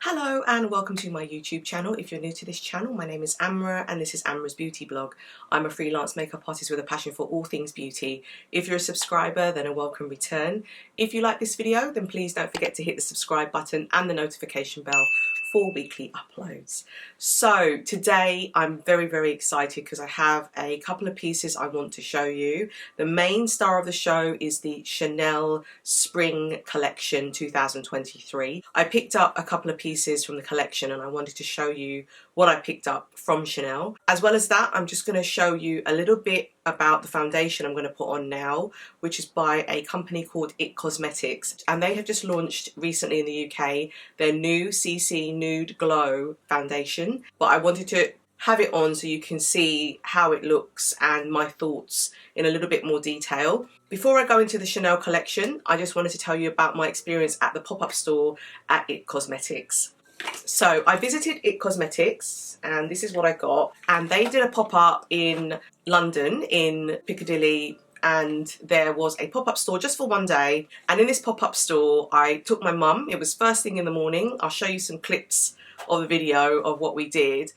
Hello and welcome to my YouTube channel. If you're new to this channel, my name is Amra and this is Amra's Beauty Blog. I'm a freelance makeup artist with a passion for all things beauty. If you're a subscriber, then a welcome return. If you like this video, then please don't forget to hit the subscribe button and the notification bell for weekly uploads. So today I'm very excited because I have a couple of pieces I want to show you. The main star of the show is the Chanel Spring Collection 2023. I picked up a couple of pieces from the collection and I wanted to show you what I picked up from Chanel. As well as that, I'm just going to show you a little bit about the foundation I'm going to put on now, which is by a company called IT Cosmetics, and they have just launched recently in the UK their new CC Nude Glow foundation. But I wanted to have it on so you can see how it looks and my thoughts in a little bit more detail. Before I go into the Chanel collection, I just wanted to tell you about my experience at the pop-up store at IT Cosmetics. So I visited IT Cosmetics and this is what I got, and they did a pop-up in London in Piccadilly, and there was a pop-up store just for one day. And in this pop-up store I took my mum. It was first thing in the morning. I'll show you some clips of the video of what we did.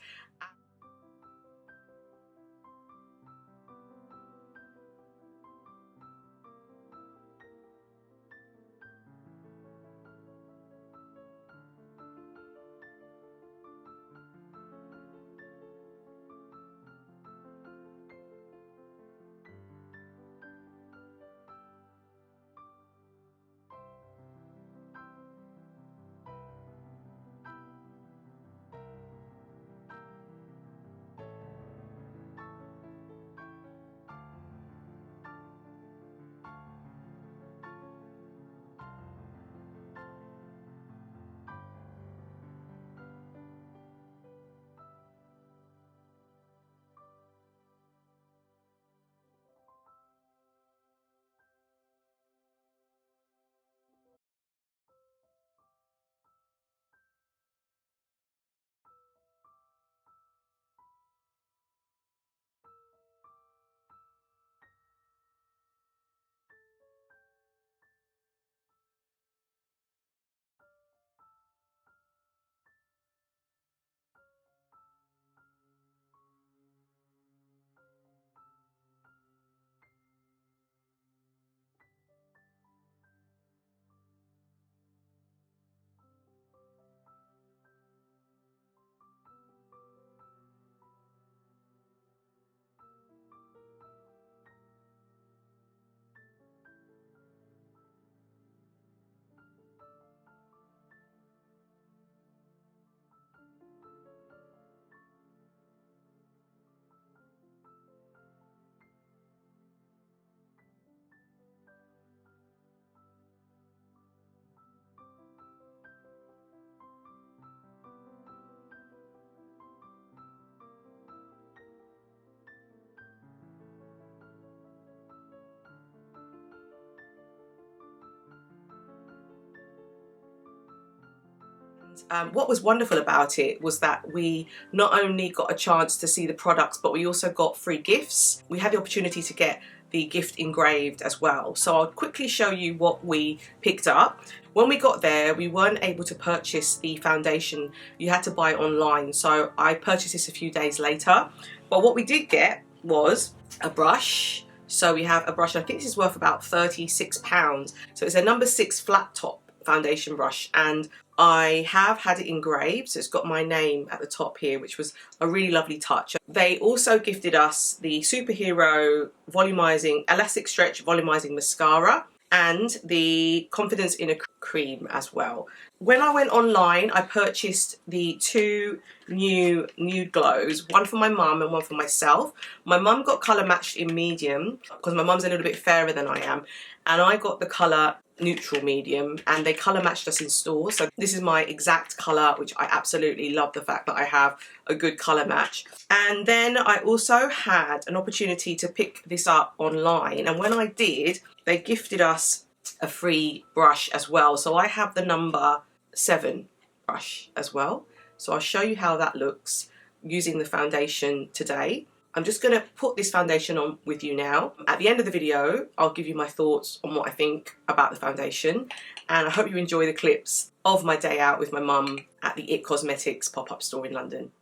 What was wonderful about it was that we not only got a chance to see the products, but we also got free gifts. We had the opportunity to get the gift engraved as well. So I'll quickly show you what we picked up. When we got there, we weren't able to purchase the foundation. You had to buy it online. So I purchased this a few days later. But what we did get was a brush. So we have a brush, I think this is worth about £36. So it's a number 6 flat top foundation brush, and I have had it engraved, so it's got my name at the top here, which was a really lovely touch. They also gifted us the Superhero volumizing elastic stretch volumizing mascara and the Confidence Inner Cream as well. When I went online, I purchased the two new Nude Glows, one for my mum and one for myself. My mum got colour matched in medium because my mum's a little bit fairer than I am, and I got the colour neutral medium, and they colour matched us in store. So this is my exact colour, which I absolutely love the fact that I have a good colour match. And then I also had an opportunity to pick this up online, and when I did, they gifted us a free brush as well. So I have the number 7 brush as well. So I'll show you how that looks using the foundation today. I'm just going to put this foundation on with you now. At the end of the video, I'll give you my thoughts on what I think about the foundation, and I hope you enjoy the clips of my day out with my mum at the It Cosmetics pop-up store in London.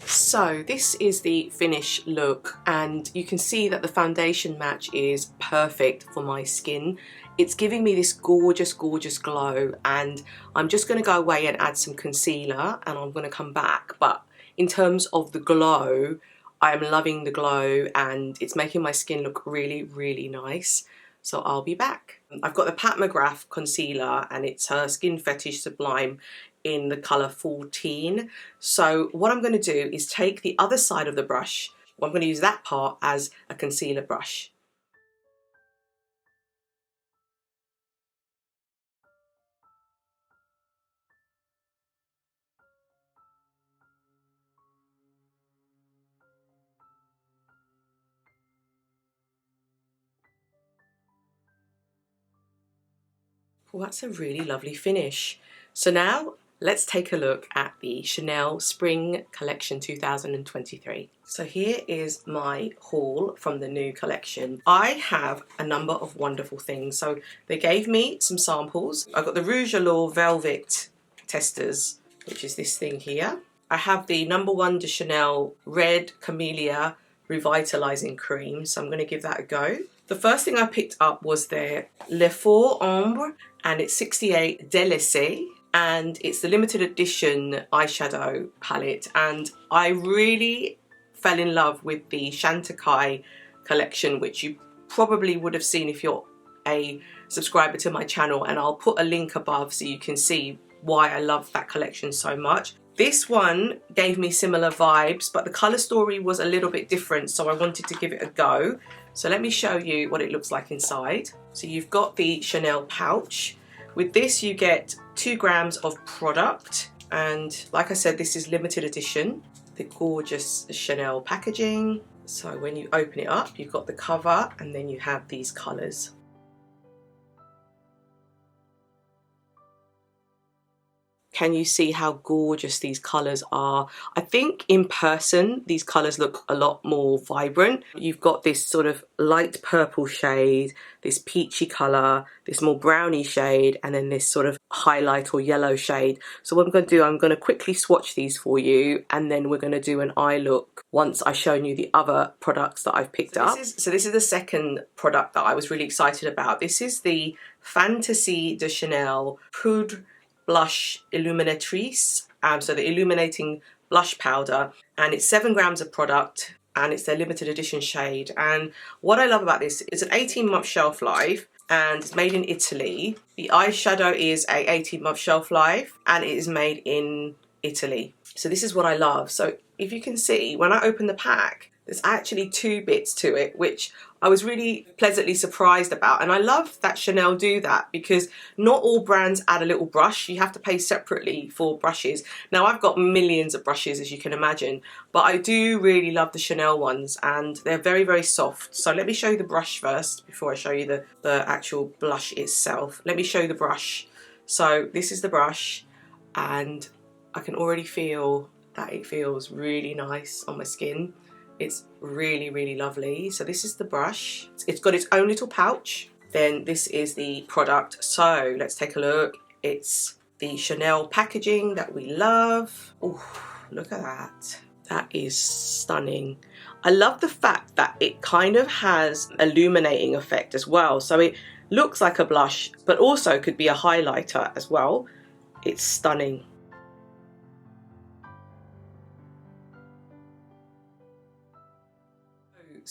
So this is the finished look, and you can see that the foundation match is perfect for my skin. It's giving me this gorgeous, gorgeous glow, and I'm just going to go away and add some concealer and I'm going to come back. But in terms of the glow, I am loving the glow and it's making my skin look really, really nice. So I'll be back. I've got the Pat McGrath concealer and it's her Skin Fetish Sublime in the colour 14. So what I'm going to do is take the other side of the brush. I'm going to use that part as a concealer brush. Well, that's a really lovely finish. So now let's take a look at the Chanel Spring Collection 2023. So here is my haul from the new collection. I have a number of wonderful things. So they gave me some samples. I got the Rouge Allure Velvet Testers, which is this thing here. I have the No. 1 de Chanel Red Camellia Revitalizing Cream, so I'm going to give that a go. The first thing I picked up was their Le Faux Ombre, and it's 68 Délices, and it's the limited edition eyeshadow palette, and I really fell in love with the Chantecaille collection, which you probably would have seen if you're a subscriber to my channel, and I'll put a link above so you can see why I love that collection so much. This one gave me similar vibes, but the colour story was a little bit different, so I wanted to give it a go. So let me show you what it looks like inside. So you've got the Chanel pouch. With this you get 2 grams of product, and like I said, this is limited edition. The gorgeous Chanel packaging. So when you open it up, you've got the cover and then you have these colours. Can you see how gorgeous these colours are? I think in person these colours look a lot more vibrant. You've got this sort of light purple shade, this peachy colour, this more browny shade, and then this sort of highlight or yellow shade. So what I'm going to do, I'm going to quickly swatch these for you, and then we're going to do an eye look once I've shown you the other products that I've picked up. So this is the second product that I was really excited about. This is the Fantasy de Chanel Poudre Blush Illuminatrice, so the illuminating blush powder, and it's 7 grams of product and it's their limited edition shade. And what I love about this is an 18-month shelf life and it's made in Italy. The eyeshadow is a 18-month shelf life and it is made in Italy. So this is what I love. So if you can see, when I open the pack, there's actually 2 bits to it, which I was really pleasantly surprised about. And I love that Chanel do that, because not all brands add a little brush. You have to pay separately for brushes. Now I've got millions of brushes, as you can imagine, but I do really love the Chanel ones and they're very, very soft. So let me show you the brush first before I show you the actual blush itself. Let me show you the brush. So this is the brush and I can already feel that it feels really nice on my skin. It's really, really lovely. So this is the brush. It's got its own little pouch. Then this is the product. So let's take a look. It's the Chanel packaging that we love. Oh, look at that. That is stunning. I love the fact that it kind of has an illuminating effect as well. So it looks like a blush, but also could be a highlighter as well. It's stunning.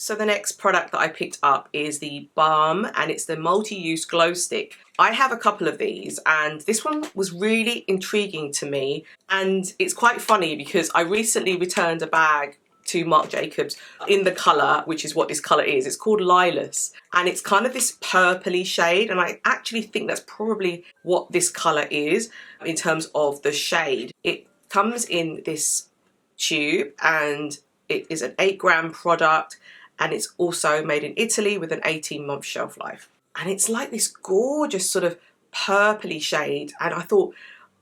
So the next product that I picked up is the balm, and it's the multi-use glow stick. I have a couple of these, and this one was really intriguing to me, and it's quite funny because I recently returned a bag to Marc Jacobs in the colour, which is what this colour is. It's called LILAS, and it's kind of this purpley shade, and I actually think that's probably what this colour is in terms of the shade. It comes in this tube, and it is an 8-gram product, and it's also made in Italy with an 18-month shelf life. And it's like this gorgeous sort of purpley shade, and I thought,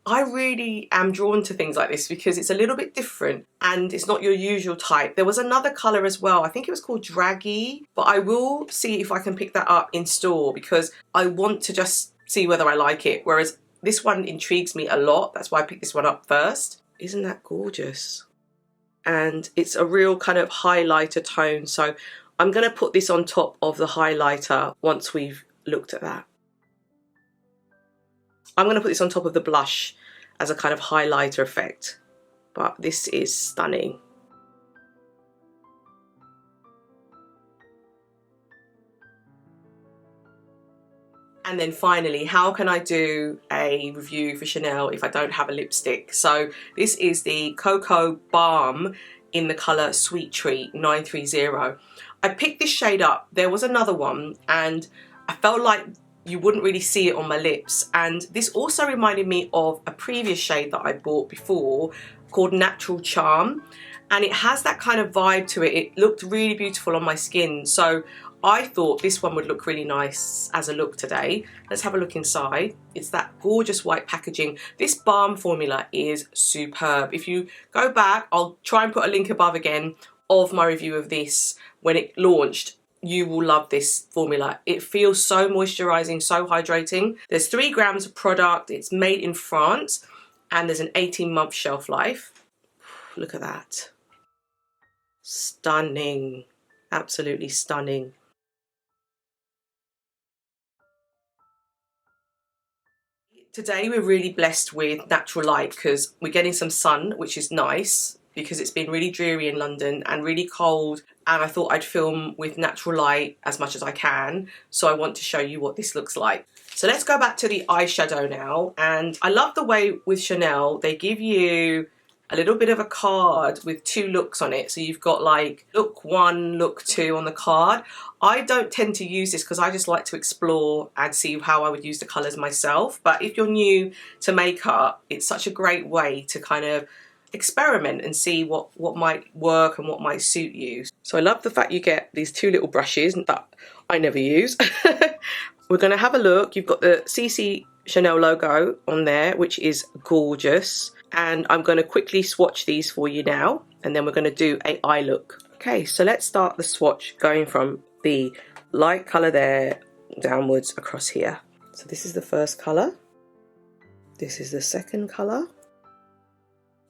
I really am drawn to things like this because it's a little bit different and it's not your usual type. There was another colour as well, I think it was called Draggy, but I will see if I can pick that up in store because I want to just see whether I like it, whereas this one intrigues me a lot. That's why I picked this one up first. Isn't that gorgeous? And it's a real kind of highlighter tone, so I'm going to put this on top of the highlighter once we've looked at that. I'm going to put this on top of the blush as a kind of highlighter effect, but this is stunning. And then finally, how can I do a review for Chanel if I don't have a lipstick? So this is the Cocoa Balm in the colour Sweet Treat 930. I picked this shade up. There was another one and I felt like you wouldn't really see it on my lips, and this also reminded me of a previous shade that I bought before called Natural Charm, and it has that kind of vibe to it. It looked really beautiful on my skin, so I thought this one would look really nice as a look today. Let's have a look inside. It's that gorgeous white packaging. This balm formula is superb. If you go back, I'll try and put a link above again of my review of this when it launched. You will love this formula. It feels so moisturizing, so hydrating. There's 3 grams of product. It's made in France and there's an 18-month shelf life. Look at that. Stunning. Absolutely stunning. Today we're really blessed with natural light because we're getting some sun, which is nice because it's been really dreary in London and really cold, and I thought I'd film with natural light as much as I can, so I want to show you what this looks like. So let's go back to the eyeshadow now, and I love the way with Chanel they give you a little bit of a card with 2 looks on it. So you've got like look 1, look 2 on the card. I don't tend to use this because I just like to explore and see how I would use the colours myself, but if you're new to makeup, it's such a great way to kind of experiment and see what might work and what might suit you. So I love the fact you get these 2 little brushes that I never use. We're going to have a look. You've got the CC Chanel logo on there, which is gorgeous, and I'm going to quickly swatch these for you now, and then we're going to do an eye look. Okay, so let's start the swatch going from the light colour there downwards across here. So this is the first colour, this is the second colour,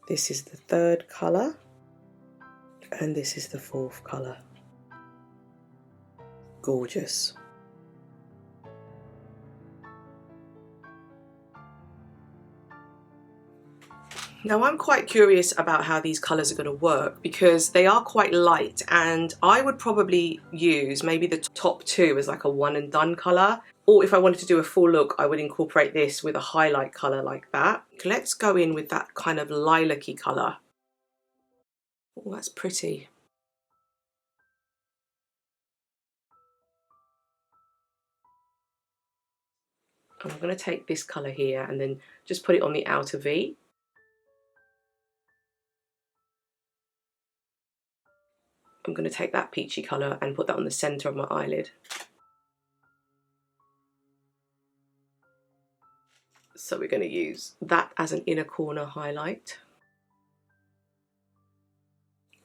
this is the third colour, and this is the fourth colour. Gorgeous. Now I'm quite curious about how these colours are going to work because they are quite light, and I would probably use maybe the top 2 as like a one and done colour, or if I wanted to do a full look I would incorporate this with a highlight colour like that. Let's go in with that kind of lilac-y colour. Oh, that's pretty. And I'm going to take this colour here and then just put it on the outer V. I'm going to take that peachy colour and put that on the centre of my eyelid. So we're going to use that as an inner corner highlight.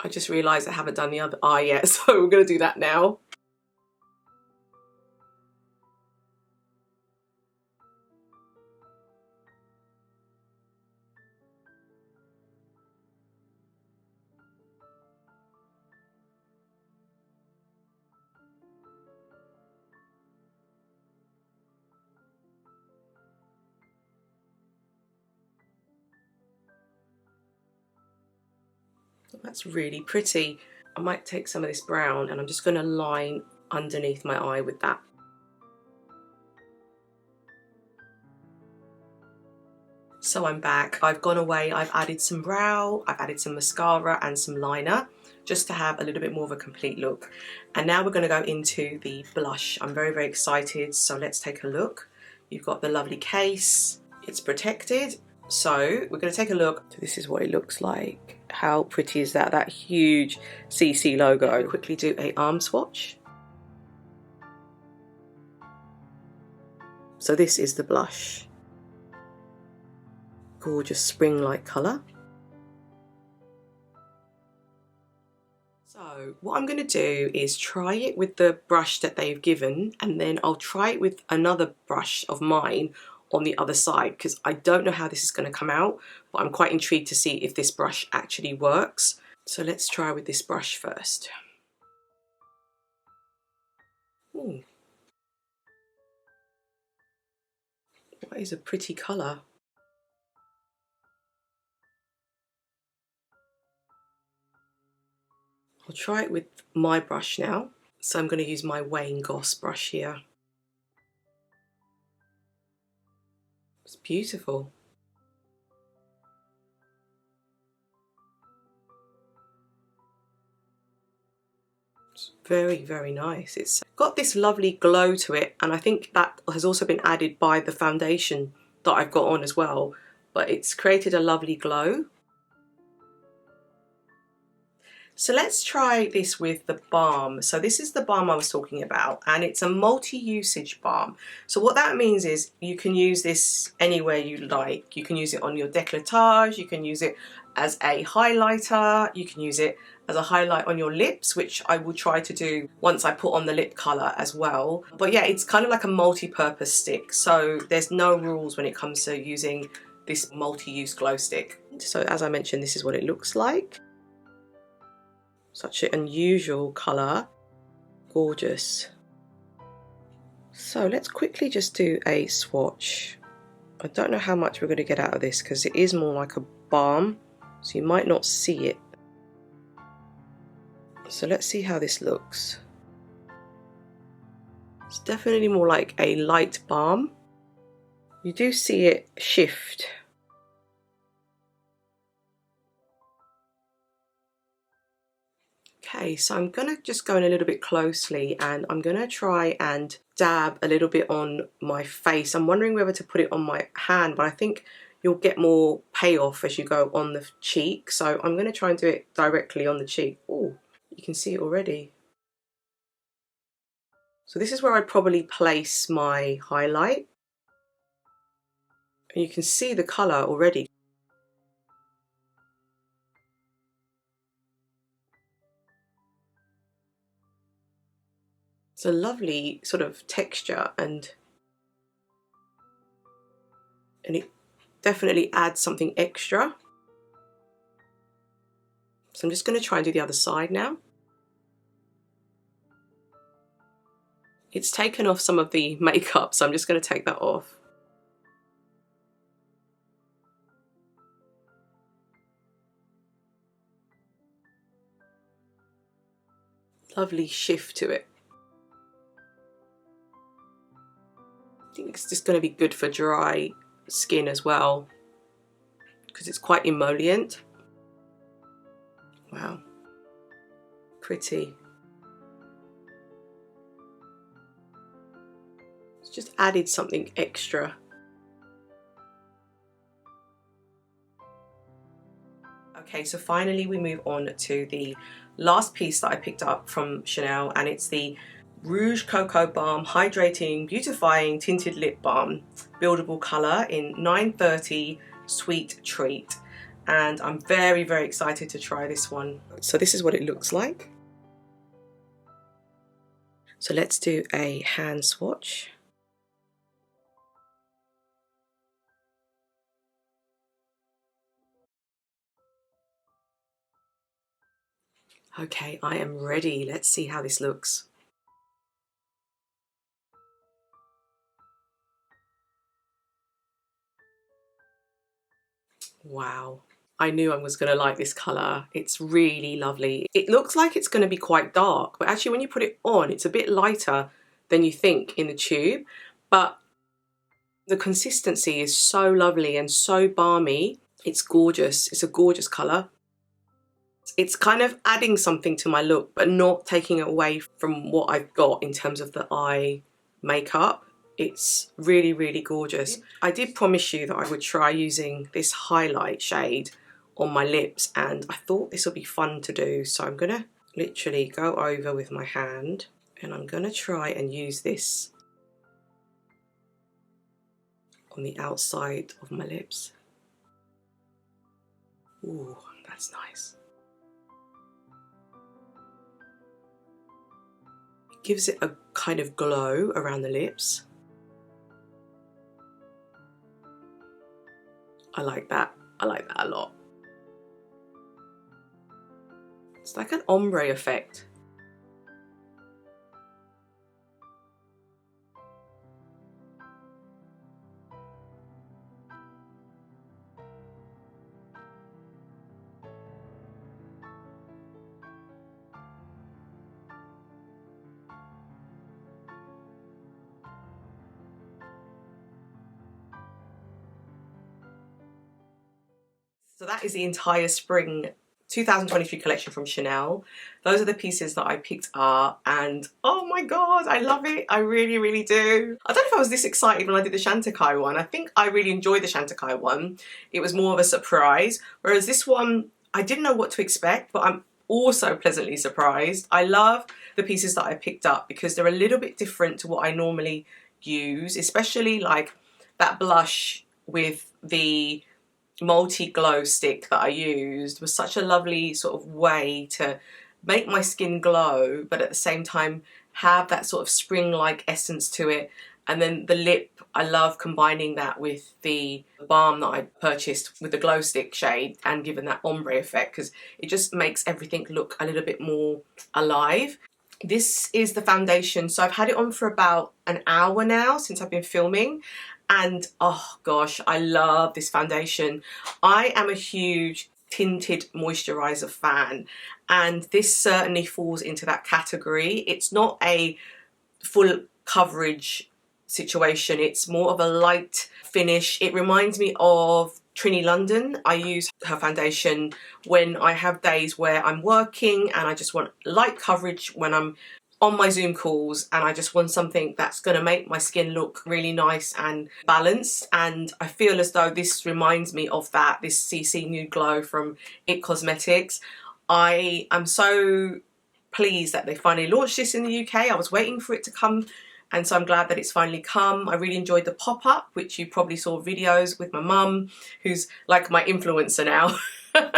I just realised I haven't done the other eye yet, so we're going to do that now. That's really pretty. I might take some of this brown and I'm just going to line underneath my eye with that. So I'm back. I've gone away, I've added some brow, I've added some mascara and some liner just to have a little bit more of a complete look. And now we're going to go into the blush. I'm very, very excited, so let's take a look. You've got the lovely case, it's protected. So we're going to take a look. So this is what it looks like. How pretty is that? That huge CC logo. I'll quickly do a arm swatch. So this is the blush. Gorgeous spring-like colour. So what I'm going to do is try it with the brush that they've given, and then I'll try it with another brush of mine on the other side, because I don't know how this is going to come out, but I'm quite intrigued to see if this brush actually works. So let's try with this brush first. Ooh. That is a pretty colour. I'll try it with my brush now. So I'm going to use my Wayne Goss brush here. It's beautiful. It's very, very nice. It's got this lovely glow to it, and I think that has also been added by the foundation that I've got on as well, but it's created a lovely glow. So let's try this with the balm. So this is the balm I was talking about, and it's a multi-usage balm. So what that means is you can use this anywhere you like. You can use it on your décolletage, you can use it as a highlighter, you can use it as a highlight on your lips, which I will try to do once I put on the lip colour as well. But yeah, it's kind of like a multi-purpose stick. So there's no rules when it comes to using this multi-use glow stick. So as I mentioned, this is what it looks like. Such an unusual colour, gorgeous. So let's quickly just do a swatch. I don't know how much we're going to get out of this because it is more like a balm, so you might not see it. So let's see how this looks. It's definitely more like a light balm. You do see it shift. Okay, so I'm going to just go in a little bit closely, and I'm going to try and dab a little bit on my face. I'm wondering whether to put it on my hand, but I think you'll get more payoff as you go on the cheek. So I'm going to try and do it directly on the cheek. Oh, you can see it already. So this is where I'd probably place my highlight. And you can see the colour already. It's a lovely sort of texture, and it definitely adds something extra. So I'm just going to try and do the other side now. It's taken off some of the makeup, so I'm just going to take that off. Lovely shift to it. I think it's just going to be good for dry skin as well, because it's quite emollient. Wow, pretty. It's just added something extra. Okay, so finally we move on to the last piece that I picked up from Chanel, and it's the Rouge Cocoa Balm Hydrating Beautifying Tinted Lip Balm, buildable colour in 930 Sweet Treat. And I'm very, very excited to try this one. So this is what it looks like. So let's do a hand swatch. Okay, I am ready. Let's see how this looks. Wow, I knew I was going to like this colour. It's really lovely. It looks like it's going to be quite dark, but actually when you put it on, it's a bit lighter than you think in the tube. But the consistency is so lovely and so balmy. It's gorgeous. It's a gorgeous colour. It's kind of adding something to my look, but not taking it away from what I've got in terms of the eye makeup. It's really, really gorgeous. I did promise you that I would try using this highlight shade on my lips, and I thought this would be fun to do. So I'm gonna literally go over with my hand and I'm gonna try and use this on the outside of my lips. Ooh, that's nice. It gives it a kind of glow around the lips. I like that. I like that a lot. It's like an ombre effect. So that is the entire spring 2023 collection from Chanel. Those are the pieces that I picked up, and oh my god, I love it. I really, really do. I don't know if I was this excited when I did the Chantecaille one. I think I really enjoyed the Chantecaille one. It was more of a surprise, whereas this one, I didn't know what to expect, but I'm also pleasantly surprised. I love the pieces that I picked up because they're a little bit different to what I normally use, especially like that blush with the multi-glow stick that I used was such a lovely sort of way to make my skin glow, but at the same time have that sort of spring-like essence to it. And then the lip, I love combining that with the balm that I purchased with the glow stick shade and given that ombre effect, because it just makes everything look a little bit more alive. This is the foundation. So I've had it on for about an hour now since I've been filming. And oh gosh, I love this foundation. I am a huge tinted moisturizer fan, and this certainly falls into that category. It's not a full coverage situation. It's more of a light finish. It reminds me of Trini London. I use her foundation when I have days where I'm working and I just want light coverage when I'm on my Zoom calls, and I just want something that's going to make my skin look really nice and balanced. And I feel as though this reminds me of that, this CC Nude Glow from IT Cosmetics. I am so pleased that they finally launched this in the UK. I was waiting for it to come, and so I'm glad that it's finally come. I really enjoyed the pop-up, which you probably saw videos with my mum, who's like my influencer now.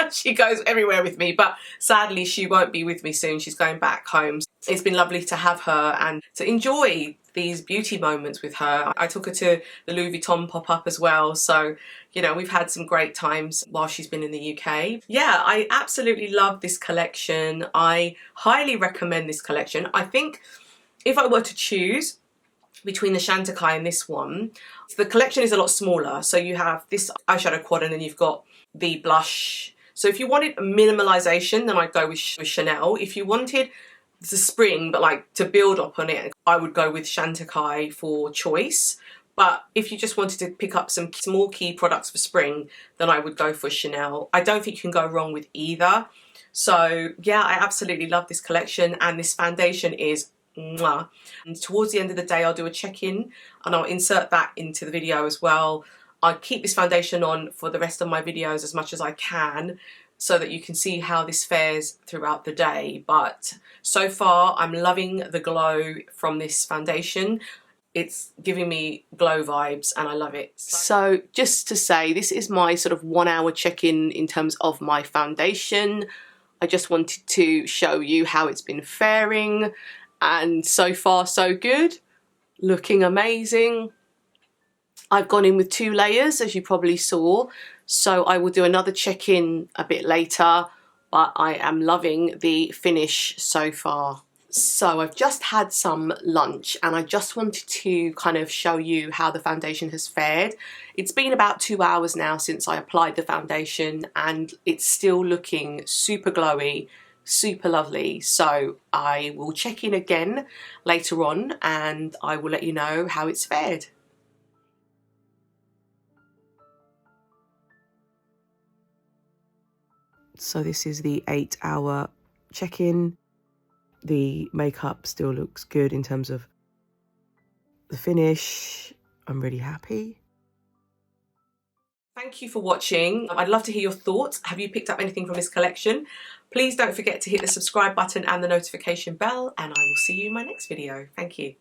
She goes everywhere with me, but sadly she won't be with me soon. She's going back home. It's been lovely to have her and to enjoy these beauty moments with her. I took her to the Louis Vuitton pop-up as well, so you know, we've had some great times while she's been in the UK. Yeah, I absolutely love this collection. I highly recommend this collection. I think if I were to choose between the Chantecaille and this one, the collection is a lot smaller. So you have this eyeshadow quad and then you've got the blush. So if you wanted minimalisation, then I'd go with Chanel. If you wanted the spring, but like to build up on it, I would go with Chantecaille for choice. But if you just wanted to pick up some small key products for spring, then I would go for Chanel. I don't think you can go wrong with either. So yeah, I absolutely love this collection, and this foundation is mwah. And towards the end of the day, I'll do a check-in and I'll insert that into the video as well. I keep this foundation on for the rest of my videos as much as I can, so that you can see how this fares throughout the day. But so far, I'm loving the glow from this foundation. It's giving me glow vibes and I love it. So just to say, this is my sort of 1 hour check-in in terms of my foundation. I just wanted to show you how it's been faring, and so far so good. Looking amazing. I've gone in with 2 layers, as you probably saw, so I will do another check-in a bit later, but I am loving the finish so far. So I've just had some lunch and I just wanted to kind of show you how the foundation has fared. It's been about 2 hours now since I applied the foundation and it's still looking super glowy, super lovely. So I will check in again later on and I will let you know how it's fared. So this is the 8-hour check-in. The makeup still looks good in terms of the finish. I'm really happy. Thank you for watching. I'd love to hear your thoughts. Have you picked up anything from this collection? Please don't forget to hit the subscribe button and the notification bell, and I will see you in my next video. Thank you.